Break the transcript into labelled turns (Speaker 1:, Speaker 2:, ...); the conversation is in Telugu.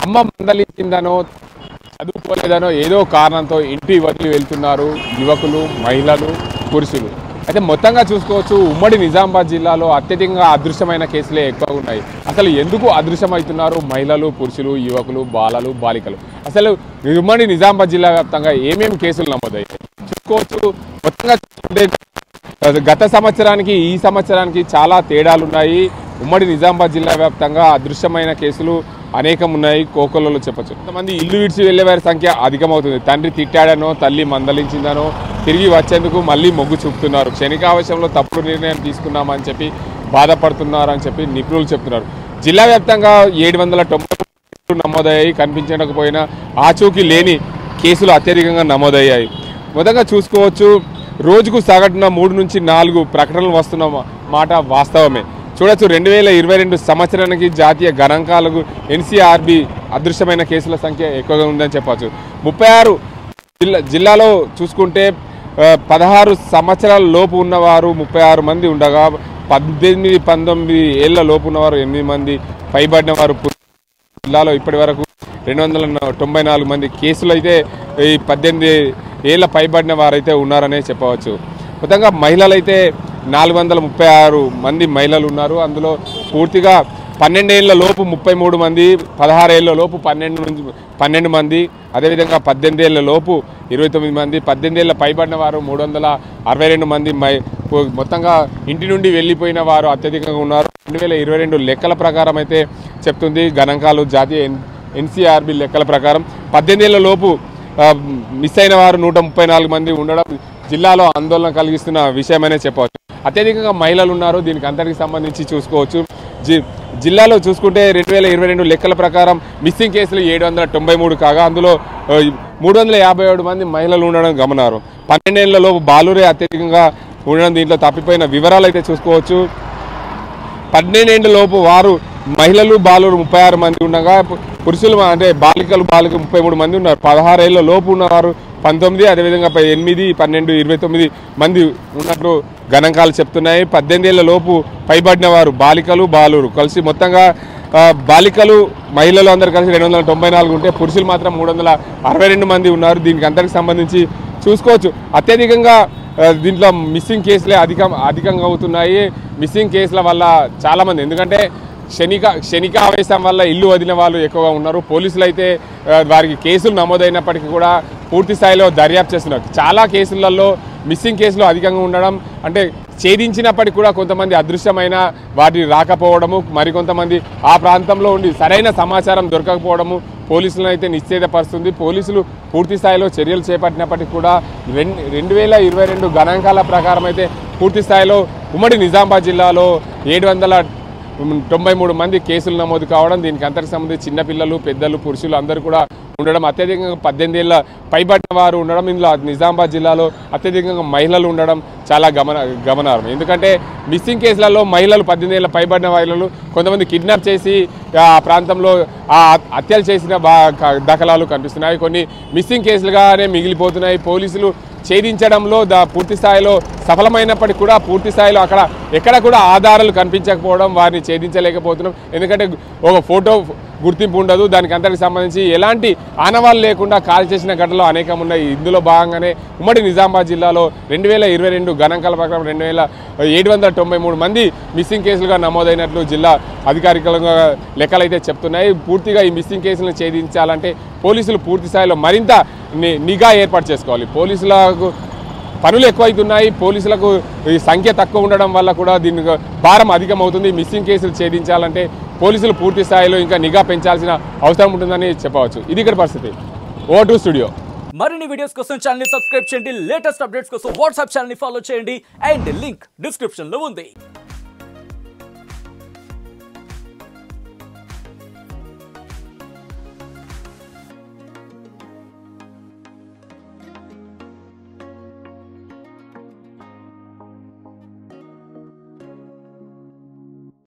Speaker 1: అమ్మ మందలించిందనో చదువుకోలేదనో ఏదో కారణంతో ఇంటి వదిలి వెళ్తున్నారు యువకులు, మహిళలు, పురుషులు. అయితే మొత్తంగా చూసుకోవచ్చు ఉమ్మడి నిజామాబాద్ జిల్లాలో అత్యధికంగా అదృశ్యమైన కేసులే ఎక్కువగా ఉన్నాయి. అసలు ఎందుకు అదృశ్యమవుతున్నారు మహిళలు, పురుషులు, యువకులు, బాలలు, బాలికలు? అసలు ఉమ్మడి నిజామాబాద్ జిల్లా వ్యాప్తంగా ఏమేమి కేసులు నమోదయ్యాయి చూసుకోవచ్చు. మొత్తంగా చూసుకుంటే గత సంవత్సరానికి ఈ సంవత్సరానికి చాలా తేడాలు ఉన్నాయి. ఉమ్మడి నిజామాబాద్ జిల్లా వ్యాప్తంగా అదృశ్యమైన కేసులు అనేకం ఉన్నాయి. కోకొల్లలో చెప్పచ్చు. కొంతమంది ఇల్లు విడిచి వెళ్లే వారి సంఖ్య అధికమవుతుంది. తండ్రి తిట్టాడనో, తల్లి మందలించిందనో తిరిగి వచ్చేందుకు మళ్ళీ మొగ్గు చూపుతున్నారు. క్షణికావశంలో తప్పుడు నిర్ణయం తీసుకున్నామని చెప్పి బాధపడుతున్నారు అని చెప్పి నిపుణులు చెప్తున్నారు. జిల్లా వ్యాప్తంగా 790 నమోదయ్యాయి. కనిపించకపోయినా ఆచూకీ లేని కేసులు అత్యధికంగా నమోదయ్యాయి. మొదటగా చూసుకోవచ్చు రోజుకు సగటున 3 నుంచి 4 ప్రకటనలు వస్తున్న మాట వాస్తవమే. చూడొచ్చు 2022 సంవత్సరానికి జాతీయ గణాంకాలకు ఎన్సీఆర్బీ అదృశ్యమైన కేసుల సంఖ్య ఎక్కువగా ఉందని చెప్పవచ్చు. 36 జిల్లాలో చూసుకుంటే 16 సంవత్సరాల లోపు ఉన్నవారు 36 మంది ఉండగా 18-19 ఏళ్ల లోపు ఉన్నవారు 8 మంది, పైబడిన వారు జిల్లాలో ఇప్పటి వరకు 294 మంది కేసులు అయితే ఈ 18 ఏళ్ల పైబడిన వారైతే ఉన్నారనే చెప్పవచ్చు. మొత్తంగా మహిళలైతే 436 మంది మహిళలు ఉన్నారు. అందులో పూర్తిగా 12 ఏళ్ల లోపు 33 మంది, 16 ఏళ్ల లోపు 12 మంది, అదేవిధంగా 18 ఏళ్ల లోపు 29 మంది, 18 ఏళ్ల పైబడిన వారు 362 మంది. మొత్తంగా ఇంటి నుండి వెళ్ళిపోయిన వారు అత్యధికంగా ఉన్నారు. 2022 లెక్కల ప్రకారం అయితే చెప్తుంది గణాంకాలు, జాతీయ ఎన్సీఆర్బీ లెక్కల ప్రకారం 18 ఏళ్ల లోపు మిస్ అయిన వారు 134 మంది ఉండడం జిల్లాలో ఆందోళన కలిగిస్తున్న విషయమనే చెప్పవచ్చు. అత్యధికంగా మహిళలు ఉన్నారు. దీనికి అందరికి సంబంధించి చూసుకోవచ్చు. జిల్లాలో చూసుకుంటే 2022 లెక్కల ప్రకారం మిస్సింగ్ కేసులు 793 కాగా అందులో 357 మంది మహిళలు ఉండడం గమనారు. 12 ఏళ్లలోపు బాలురే అత్యధికంగా ఉండడం దీంట్లో తప్పిపోయిన వివరాలు అయితే చూసుకోవచ్చు. 12 ఏళ్ల లోపు వారు మహిళలు, బాలురు 36 మంది ఉండగా పురుషులు అంటే బాలికలు 33 మంది ఉన్నారు. 16 ఏళ్ల లోపు ఉన్నవారు 19, అదేవిధంగా 8, 12, 29 మంది ఉన్నట్లు గణాంకాలు చెప్తున్నాయి. 18 ఏళ్ల లోపు పైబడిన వారు బాలికలు, బాలురు కలిసి మొత్తంగా బాలికలు, మహిళలు అందరూ కలిసి 294 ఉంటే పురుషులు మాత్రం 362 మంది ఉన్నారు. దీనికి అందరికి సంబంధించి చూసుకోవచ్చు. అత్యధికంగా దీంట్లో మిస్సింగ్ కేసులే అధికంగా అవుతున్నాయి. మిస్సింగ్ కేసుల వల్ల చాలామంది, ఎందుకంటే క్షణిక ఆవేశం వల్ల ఇల్లు వదిలిన వాళ్ళు ఎక్కువగా ఉన్నారు. పోలీసులు అయితే వారికి కేసులు నమోదైనప్పటికీ కూడా పూర్తి స్థాయిలో దర్యాప్తు చేస్తున్నారు. చాలా కేసులలో మిస్సింగ్ కేసులు అధికంగా ఉండడం, అంటే ఛేదించినప్పటికీ కూడా కొంతమంది అదృశ్యమైన వాటిని రాకపోవడము, మరికొంతమంది ఆ ప్రాంతంలో ఉండి సరైన సమాచారం దొరకకపోవడము పోలీసులను అయితే నిశ్చేతపరుస్తుంది. పోలీసులు పూర్తి స్థాయిలో చర్యలు చేపట్టినప్పటికీ కూడా 2022 గణాంకాల ప్రకారం అయితే పూర్తి స్థాయిలో ఉమ్మడి నిజామాబాద్ జిల్లాలో 793 మంది కేసులు నమోదు కావడం, దీనికి అంతరికి సంబంధించి చిన్నపిల్లలు, పెద్దలు, పురుషులు అందరూ కూడా ఉండడం, అత్యధికంగా 18 ఏళ్ల పైబడిన వారు ఉండడం, ఇందులో నిజామాబాద్ జిల్లాలో అత్యధికంగా మహిళలు ఉండడం చాలా గమనార్హం. ఎందుకంటే మిస్సింగ్ కేసులలో మహిళలు 18 ఏళ్ల పైబడిన మహిళలు కొంతమంది కిడ్నాప్ చేసి ఆ ప్రాంతంలో హత్యలు చేసిన దాఖలాలు కనిపిస్తున్నాయి. కొన్ని మిస్సింగ్ కేసులుగానే మిగిలిపోతున్నాయి. పోలీసులు ఛేదించడంలో పూర్తి స్థాయిలో సఫలమైనప్పటికీ కూడా పూర్తి స్థాయిలో ఎక్కడ కూడా ఆధారాలు కనిపించకపోవడం, వారిని ఛేదించలేకపోతున్నాం. ఎందుకంటే ఒక ఫోటో గుర్తింపు ఉండదు. దానికి అంతటికి సంబంధించి ఎలాంటి ఆనవాళ్ళు లేకుండా కాల్ చేసిన ఘటనలు అనేకం ఉన్నాయి. ఇందులో భాగంగానే ఉమ్మడి నిజామాబాద్ జిల్లాలో 2022 గణాంకాల ప్రకారం 2793 మంది మిస్సింగ్ కేసులుగా నమోదైనట్లు జిల్లా అధికారికంగా లెక్కలైతే చెప్తున్నాయి. పూర్తిగా ఈ మిస్సింగ్ కేసులను ఛేదించాలంటే పోలీసులు పూర్తి స్థాయిలో మరింత నిఘా ఏర్పాటు చేసుకోవాలి. పోలీసులకు పనులు ఎక్కువైతున్నాయి. పోలీసులకు ఈ సంఖ్య తక్కువ ఉండడం వల్ల కూడా దీనికి భారం అధికమవుతుంది. మిస్సింగ్ కేసులు ఛేదించాలంటే పోలీసులు పూర్తి స్థాయిలో ఇంకా నిఘా పెంచాల్సిన అవసరం ఉంటుందని చెప్పవచ్చు. ఇది ఇక్కడ పరిస్థితి. Vote studio.
Speaker 2: మరిన్ని వీడియోస్ కోసం ఛానల్ ని సబ్స్క్రైబ్ చేయండి. లేటెస్ట్ అప్డేట్స్ కోసం వాట్సాప్ ఛానల్ ని ఫాలో చేయండి. అండ్ లింక్ డిస్క్రిప్షన్ లో ఉంది.